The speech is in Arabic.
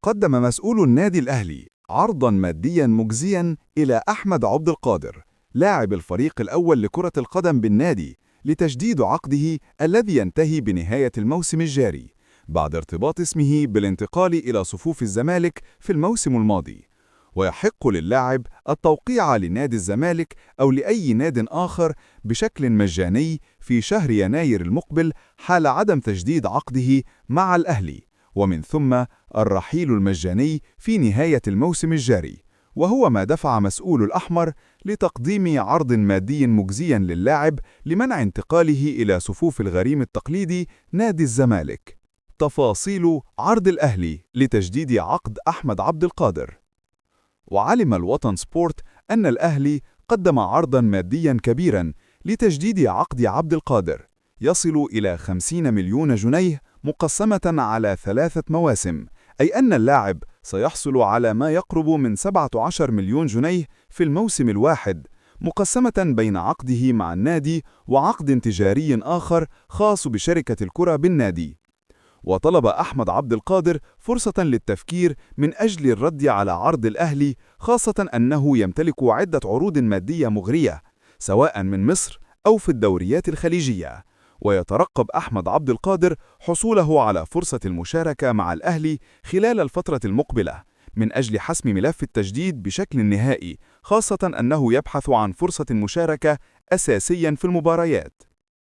قدم مسؤول النادي الأهلي عرضاً مادياً مجزياً إلى أحمد عبد القادر لاعب الفريق الأول لكرة القدم بالنادي لتجديد عقده الذي ينتهي بنهاية الموسم الجاري بعد ارتباط اسمه بالانتقال إلى صفوف الزمالك في الموسم الماضي. ويحق للاعب التوقيع لنادي الزمالك أو لأي ناد آخر بشكل مجاني في شهر يناير المقبل حال عدم تجديد عقده مع الأهلي، ومن ثم الرحيل المجاني في نهاية الموسم الجاري، وهو ما دفع مسؤول الأحمر لتقديم عرض مادي مجزي للاعب لمنع انتقاله إلى صفوف الغريم التقليدي نادي الزمالك. تفاصيل عرض الأهلي لتجديد عقد أحمد عبد القادر. وعلم الوطن سبورت أن الأهلي قدم عرضاً مادياً كبيراً لتجديد عقد عبد القادر يصل إلى 50 مليون جنيه مقسمة على 3 مواسم، أي أن اللاعب سيحصل على ما يقرب من 17 مليون جنيه في الموسم الواحد، مقسمة بين عقده مع النادي وعقد تجاري آخر خاص بشركة الكرة بالنادي. وطلب أحمد عبد القادر فرصة للتفكير من أجل الرد على عرض الأهلي، خاصة أنه يمتلك عدة عروض مادية مغرية سواء من مصر أو في الدوريات الخليجية. ويترقب أحمد عبد القادر حصوله على فرصة المشاركة مع الأهلي خلال الفترة المقبلة من أجل حسم ملف التجديد بشكل نهائي، خاصة أنه يبحث عن فرصة مشاركة أساسيا في المباريات.